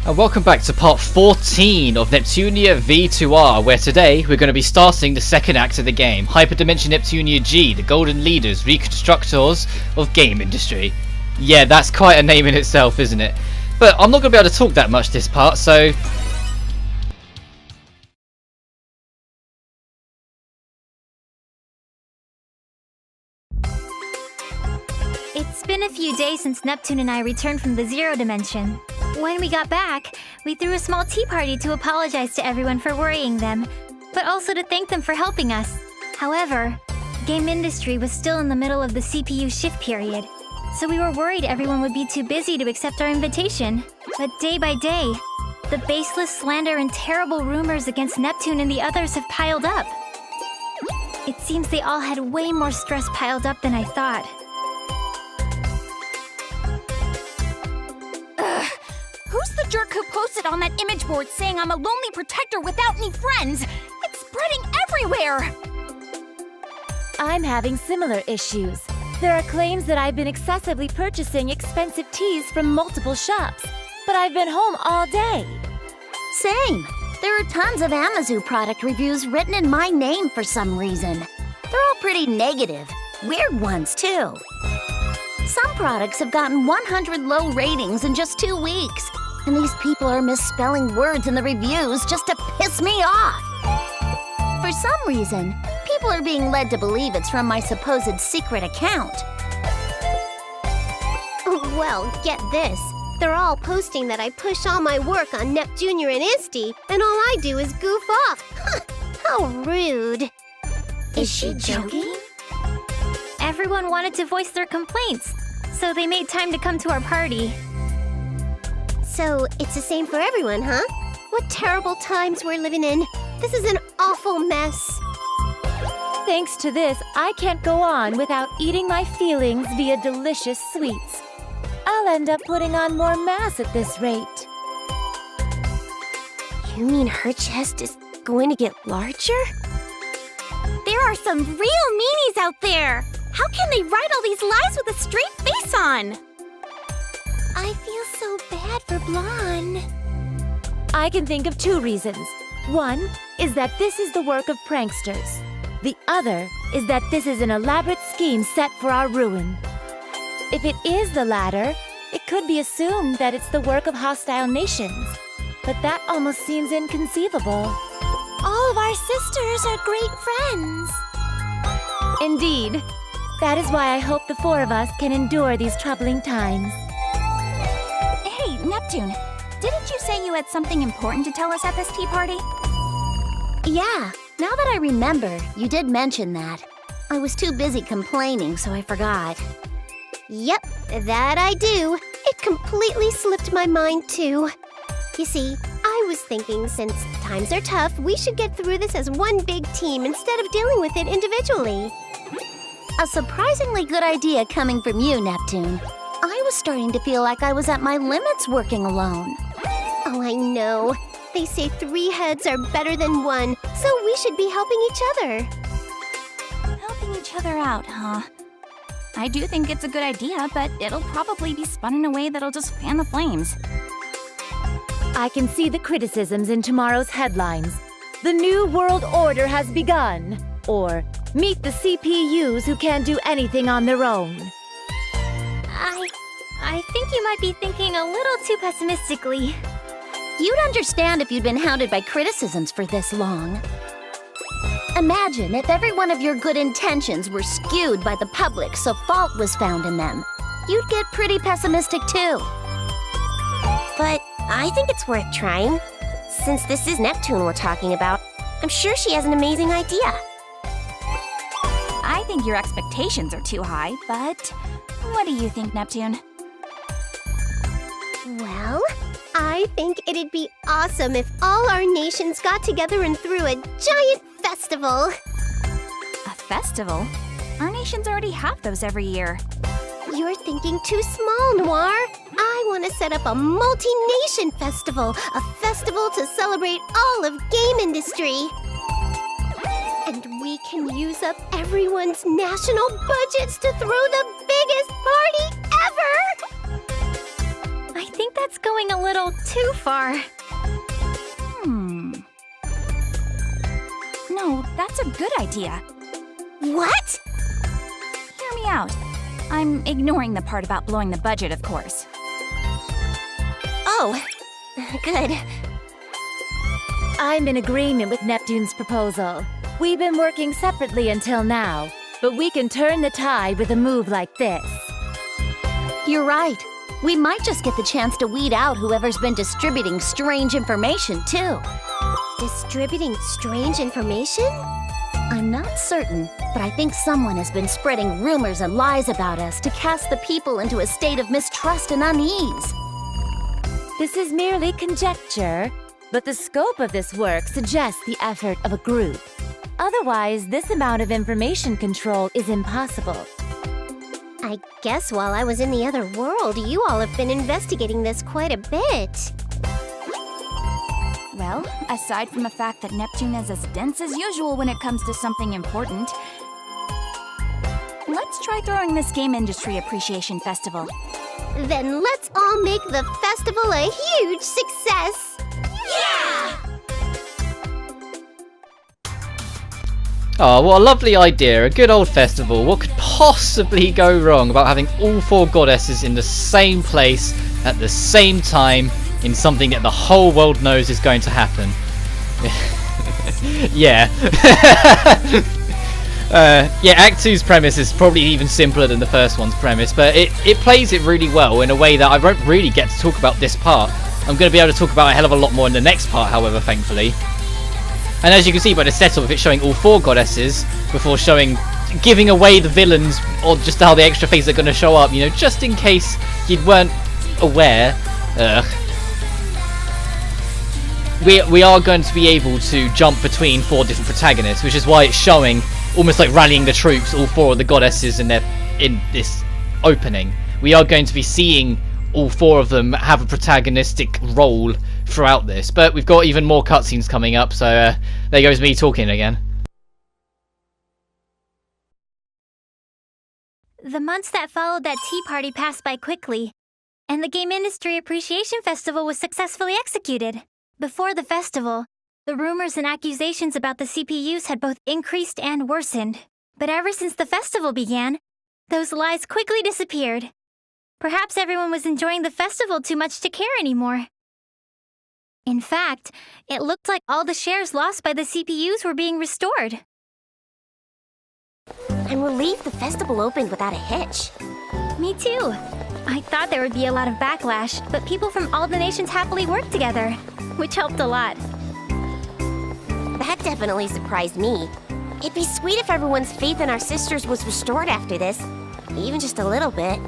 And welcome back to part 14 of Neptunia VIIR, where today we're going to be starting the second act of the game, Hyperdimension Neptunia G, the Golden Leaders, Reconstructors of Game Industry. Yeah, that's quite a name in itself, isn't it? But I'm not going to be able to talk that much this part, so... It's been a few days since Neptune and I returned from the Zero Dimension. When we got back, we threw a small tea party to apologize to everyone for worrying them, but also to thank them for helping us. However, Game Industry was still in the middle of the CPU shift period, so we were worried everyone would be too busy to accept our invitation. But day by day, the baseless slander and terrible rumors against Neptune and the others have piled up. It seems they all had way more stress piled up than I thought. Who's the jerk who posted on that image board saying I'm a lonely protector without any friends? It's spreading everywhere! I'm having similar issues. There are claims that I've been excessively purchasing expensive teas from multiple shops, but I've been home all day. Same. There are tons of Amazu product reviews written in my name for some reason. They're all pretty negative. Weird ones, too. Some products have gotten 100 low ratings in just 2 weeks. And these people are misspelling words in the reviews just to piss me off. For some reason, people are being led to believe it's from my supposed secret account. Well, get this. They're all posting that I push all my work on Nep Jr. and Isti, and all I do is goof off. How rude. Is she joking? Everyone wanted to voice their complaints, so they made time to come to our party. So, it's the same for everyone, huh? What terrible times we're living in. This is an awful mess. Thanks to this, I can't go on without eating my feelings via delicious sweets. I'll end up putting on more mass at this rate. You mean her chest is going to get larger? There are some real meanies out there! How can they write all these lies with a straight face on? I feel so bad for Blonde. I can think of 2 reasons. One is that this is the work of pranksters. The other is that this is an elaborate scheme set for our ruin. If it is the latter, it could be assumed that it's the work of hostile nations. But that almost seems inconceivable. All of our sisters are great friends. Indeed. That is why I hope the 4 of us can endure these troubling times. Hey, Neptune, didn't you say you had something important to tell us at this tea party? Yeah, now that I remember, you did mention that. I was too busy complaining, so I forgot. Yep, that I do. It completely slipped my mind, too. You see, I was thinking since times are tough, we should get through this as one big team instead of dealing with it individually. A surprisingly good idea coming from you, Neptune. I was starting to feel like I was at my limits working alone. Oh, I know. They say 3 heads are better than 1, so we should be helping each other. Helping each other out, huh? I do think it's a good idea, but it'll probably be spun in a way that'll just fan the flames. I can see the criticisms in tomorrow's headlines. The New World Order has begun. Or, meet the CPUs who can't do anything on their own. I think you might be thinking a little too pessimistically. You'd understand if you'd been hounded by criticisms for this long. Imagine if every one of your good intentions were skewed by the public so fault was found in them. You'd get pretty pessimistic too. But I think it's worth trying. Since this is Neptune we're talking about, I'm sure she has an amazing idea. I think your expectations are too high, but what do you think, Neptune? Well, I think it'd be awesome if all our nations got together and threw a giant festival. A festival? Our nations already have those every year. You're thinking too small, Noir. I want to set up a multi-nation festival. A festival to celebrate all of game industry. And we can use up everyone's national budgets to throw the biggest party ever! I think think that's going a little too far. No, that's a good idea. What? Hear me out. I'm ignoring the part about blowing the budget, of course. Oh, good. I'm in agreement with Neptune's proposal. We've been working separately until now, but we can turn the tide with a move like this. You're right. We might just get the chance to weed out whoever's been distributing strange information, too. Distributing strange information? I'm not certain, but I think someone has been spreading rumors and lies about us to cast the people into a state of mistrust and unease. This is merely conjecture, but the scope of this work suggests the effort of a group. Otherwise, this amount of information control is impossible. I guess while I was in the other world, you all have been investigating this quite a bit. Well, aside from the fact that Neptune is as dense as usual when it comes to something important, let's try throwing this Game Industry Appreciation Festival. Then let's all make the festival a huge success! Yeah! Oh, what a lovely idea. A good old festival. What could possibly go wrong about having all 4 goddesses in the same place at the same time in something that the whole world knows is going to happen? Yeah. Yeah, Act 2's premise is probably even simpler than the first one's premise, but it plays it really well in a way that I won't really get to talk about this part. I'm going to be able to talk about a hell of a lot more in the next part, however, thankfully. And as you can see by the setup of it showing all 4 goddesses before giving away the villains or just how the extra things are going to show up, you know, just in case you weren't aware. We are going to be able to jump between 4 different protagonists, which is why it's showing almost like rallying the troops, all 4 of the goddesses in this opening. We are going to be seeing all 4 of them have a protagonistic role throughout this, but we've got even more cutscenes coming up, so there goes me talking again. The months that followed that tea party passed by quickly, and the Game Industry Appreciation Festival was successfully executed. Before the festival, the rumors and accusations about the CPUs had both increased and worsened. But ever since the festival began, those lies quickly disappeared. Perhaps everyone was enjoying the festival too much to care anymore. In fact, it looked like all the shares lost by the CPUs were being restored. I'm relieved the festival opened without a hitch. Me too. I thought there would be a lot of backlash, but people from all the nations happily worked together, which helped a lot. That definitely surprised me. It'd be sweet if everyone's faith in our sisters was restored after this, even just a little bit.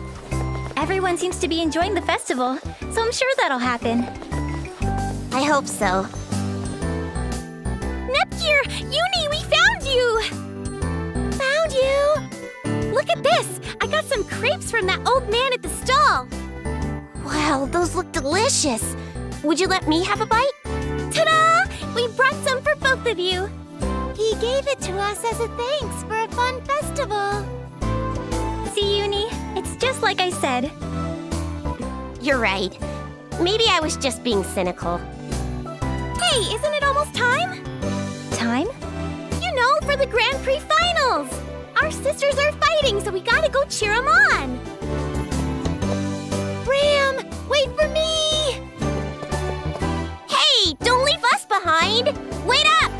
Everyone seems to be enjoying the festival, so I'm sure that'll happen. I hope so. Neptunia! Uni, we found you! Found you? Look at this! I got some crepes from that old man at the stall. Wow, those look delicious. Would you let me have a bite? Ta-da! We brought some for both of you. He gave it to us as a thanks for a fun festival. See, Uni? It's just like I said. You're right. Maybe I was just being cynical. Hey, isn't it almost time? Time? You know, for the Grand Prix finals! Our sisters are fighting, so we gotta go cheer them on! Ram, wait for me! Hey, don't leave us behind! Wait up!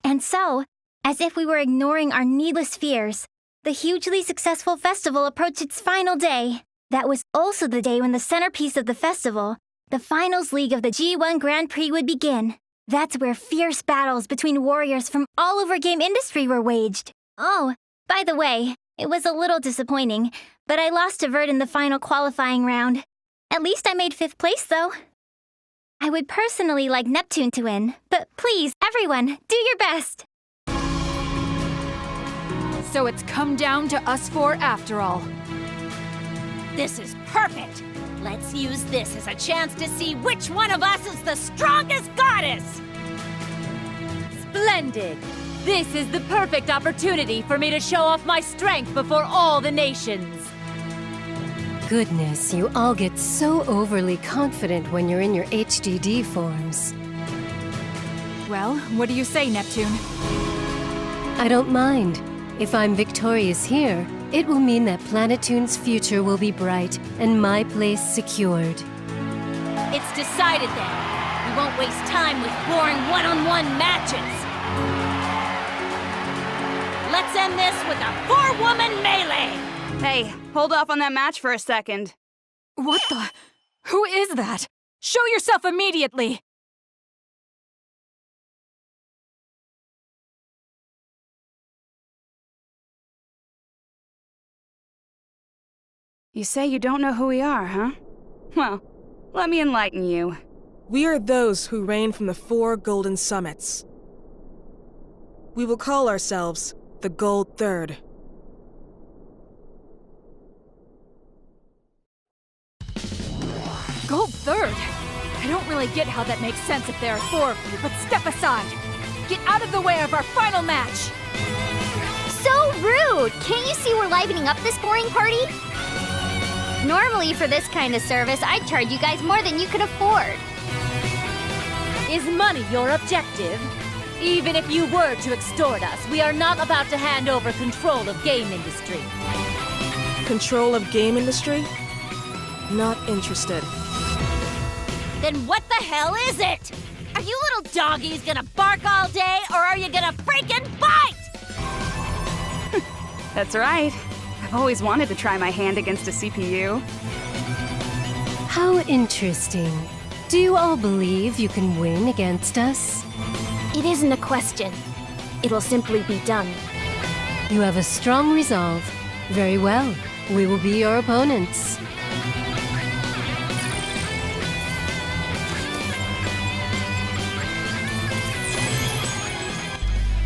And so, as if we were ignoring our needless fears, the hugely successful festival approached its final day. That was also the day when the centerpiece of the festival, the finals league of the G1 Grand Prix, would begin. That's where fierce battles between warriors from all over game industry were waged. Oh, by the way, it was a little disappointing, but I lost to Vert in the final qualifying round. At least I made 5th place, though. I would personally like Neptune to win, but please, everyone, do your best! So it's come down to us 4 after all. This is perfect! Let's use this as a chance to see which one of us is the strongest goddess! Splendid! This is the perfect opportunity for me to show off my strength before all the nations. goodness, you all get so overly confident when you're in your HDD forms. Well, what do you say, Neptune? I don't mind. If I'm victorious here, it will mean that Planetoon's future will be bright and my place secured. It's decided then. We won't waste time with boring one-on-one matches. Let's end this with a 4-woman melee! Hey, hold off on that match for a second. What the? Who is that? Show yourself immediately! You say you don't know who we are, huh? Well, let me enlighten you. We are those who reign from the 4 golden summits. We will call ourselves the Gold Third. Gold Third? I don't really get how that makes sense if there are 4 of you, but step aside! Get out of the way of our final match! So rude! Can't you see we're livening up this boring party? Normally, for this kind of service, I'd charge you guys more than you could afford. Is money your objective? Even if you were to extort us, we are not about to hand over control of game industry. Control of game industry? Not interested. Then what the hell is it? Are you little doggies gonna bark all day, or are you gonna freaking bite? That's right. I've always wanted to try my hand against a CPU. How interesting. Do you all believe you can win against us? It isn't a question. It'll simply be done. You have a strong resolve. Very well. We will be your opponents.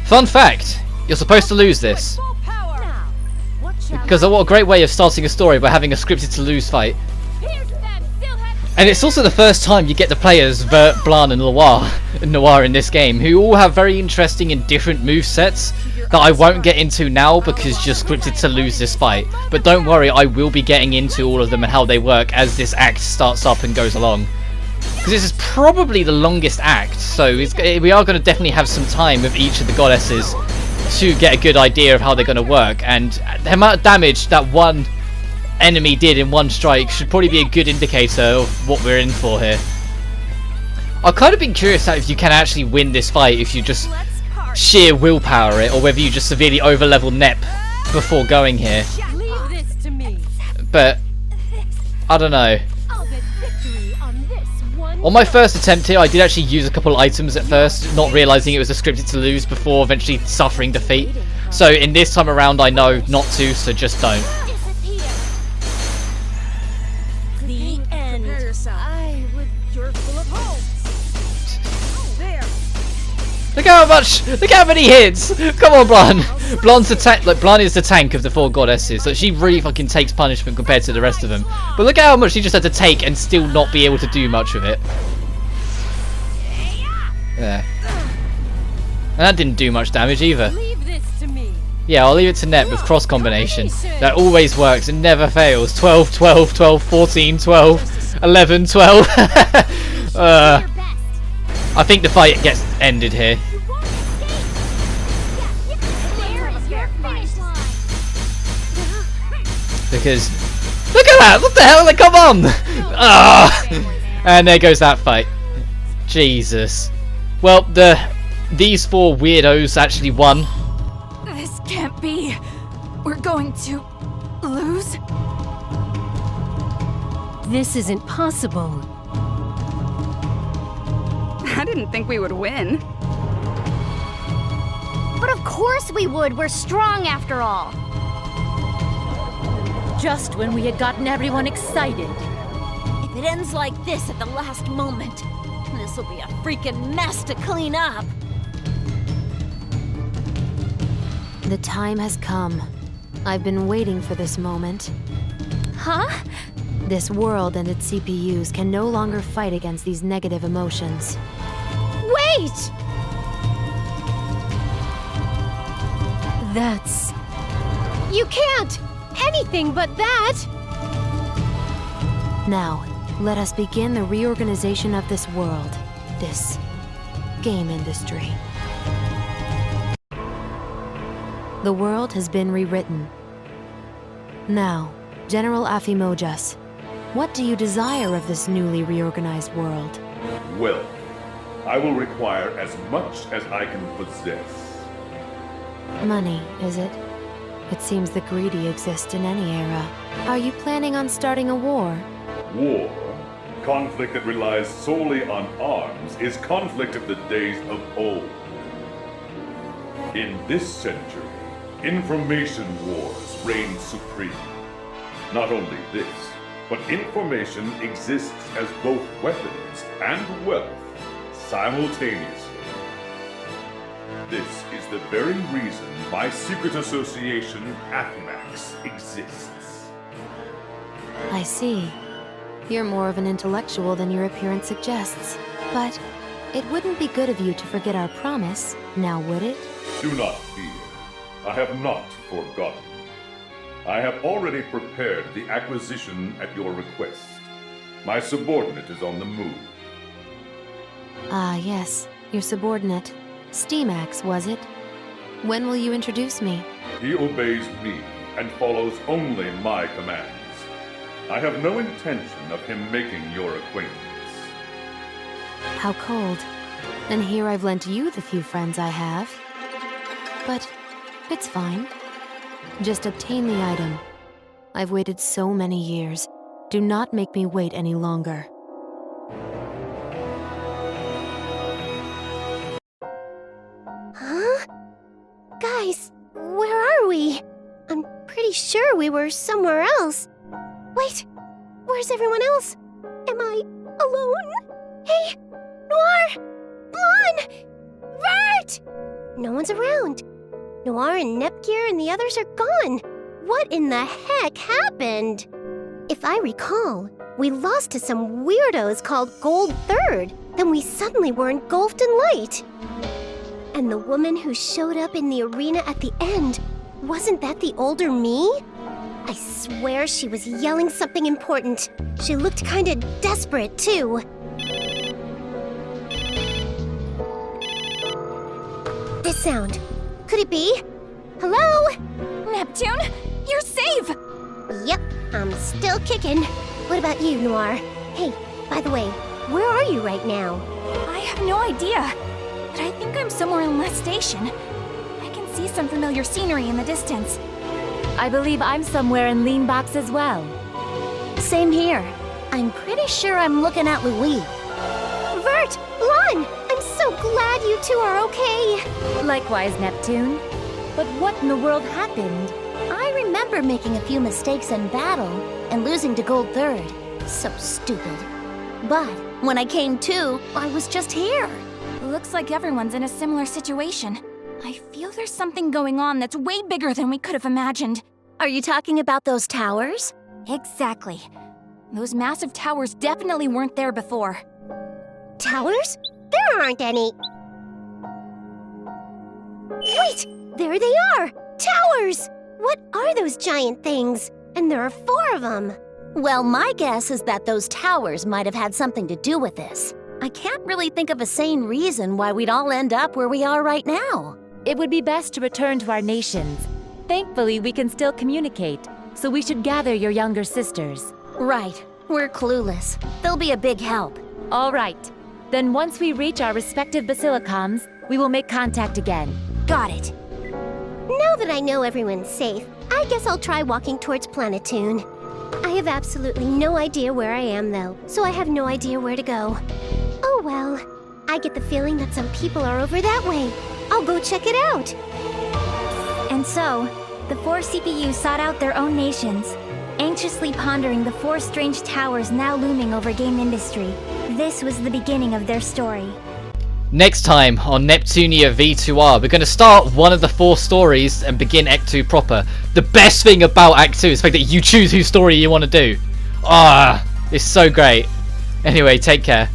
Fun fact, you're supposed to lose this. Because what a great way of starting a story by having a scripted to lose fight. And it's also the first time you get to play as Vert, Blanc and Noir in this game, who all have very interesting and different movesets that I won't get into now because you're scripted to lose this fight. But don't worry, I will be getting into all of them and how they work as this act starts up and goes along. Because this is probably the longest act, so we are going to definitely have some time with each of the goddesses to get a good idea of how they're going to work, and the amount of damage that one enemy did in one strike should probably be a good indicator of what we're in for here. I've kind of been curious if you can actually win this fight if you just sheer willpower it, or whether you just severely overlevel Nep before going here. Leave this to me. But I don't know. On my first attempt here, I did actually use a couple of items at first, not realising it was a scripted to lose before eventually suffering defeat. So in this time around, I know not to, so just don't. The end. You're full of hope. Look how many hits! Come on, Blanc! Blanc's the tank, like, Blanc is the tank of the 4 goddesses, so she really fucking takes punishment compared to the rest of them. But look at how much she just had to take and still not be able to do much with it. There. And that didn't do much damage either. Leave this to me. Yeah, I'll leave it to Nep with cross combination. That always works and never fails. 12, 12, 12, 14, 12, 11, 12. I think the fight gets ended here. Because look at that! What the hell? Like, come on! And there goes that fight. Jesus. Well, these 4 weirdos actually won. This can't be. We're going to lose? This isn't possible. I didn't think we would win. But of course we would. We're strong after all. Just when we had gotten everyone excited. If it ends like this at the last moment, this'll be a freaking mess to clean up. The time has come. I've been waiting for this moment. Huh? This world and its CPUs can no longer fight against these negative emotions. Wait! That's... You can't! Anything but that! Now, let us begin the reorganization of this world, this game industry. The world has been rewritten. Now, General Afimojas, what do you desire of this newly reorganized world? Wealth. I will require as much as I can possess. Money, is it? It seems the greedy exist in any era. Are you planning on starting a war? War, conflict that relies solely on arms, is conflict of the days of old. In this century, information wars reign supreme. Not only this, but information exists as both weapons and wealth simultaneously. This is the very reason my secret association, AFMAX, exists. I see. You're more of an intellectual than your appearance suggests. But it wouldn't be good of you to forget our promise, now would it? Do not fear. I have not forgotten. I have already prepared the acquisition at your request. My subordinate is on the move. Ah, yes. Your subordinate. Steamax, was it? When will you introduce me? He obeys me and follows only my commands. I have no intention of him making your acquaintance. How cold. And here I've lent you the few friends I have. But it's fine. Just obtain the item. I've waited so many years. Do not make me wait any longer. Huh? Guys, where are we? I'm pretty sure we were somewhere else. Wait, where's everyone else? Am I alone? Hey, Noir! Blonde! Vert! No one's around. Noir and Nepgear and the others are gone. What in the heck happened? If I recall, we lost to some weirdos called Gold Third. Then we suddenly were engulfed in light. And the woman who showed up in the arena at the end, wasn't that the older me? I swear she was yelling something important. She looked kinda desperate, too. This sound. Could it be? Hello? Neptune, you're safe! Yep, I'm still kicking. What about you, Noir? Hey, by the way, where are you right now? I have no idea, but I think I'm somewhere in Les Station. I can see some familiar scenery in the distance. I believe I'm somewhere in Lean Box as well. Same here. I'm pretty sure I'm looking at Louis. Vert! Lon! I'm so glad you two are okay! Likewise, Neptune. But what in the world happened? I remember making a few mistakes in battle and losing to Gold Third. So stupid. But when I came to, I was just here. Looks like everyone's in a similar situation. I feel there's something going on that's way bigger than we could have imagined. Are you talking about those towers? Exactly. Those massive towers definitely weren't there before. Towers? There aren't any. Wait! There they are! Towers! What are those giant things? And there are 4 of them. Well, my guess is that those towers might have had something to do with this. I can't really think of a sane reason why we'd all end up where we are right now. It would be best to return to our nations. Thankfully, we can still communicate, so we should gather your younger sisters. Right. We're clueless. They'll be a big help. All right. Then once we reach our respective basilicums, we will make contact again. Got it. Now that I know everyone's safe, I guess I'll try walking towards Planetoon. I have absolutely no idea where I am, though, so I have no idea where to go. Oh well. I get the feeling that some people are over that way. I'll go check it out. And so, the 4 CPUs sought out their own nations, anxiously pondering the 4 strange towers now looming over game industry. This was the beginning of their story. Next time on Neptunia V2R, we're going to start one of the 4 stories and begin Act 2 proper. The best thing about Act 2 is the fact that you choose whose story you want to do. Ah, it's so great. Anyway, take care.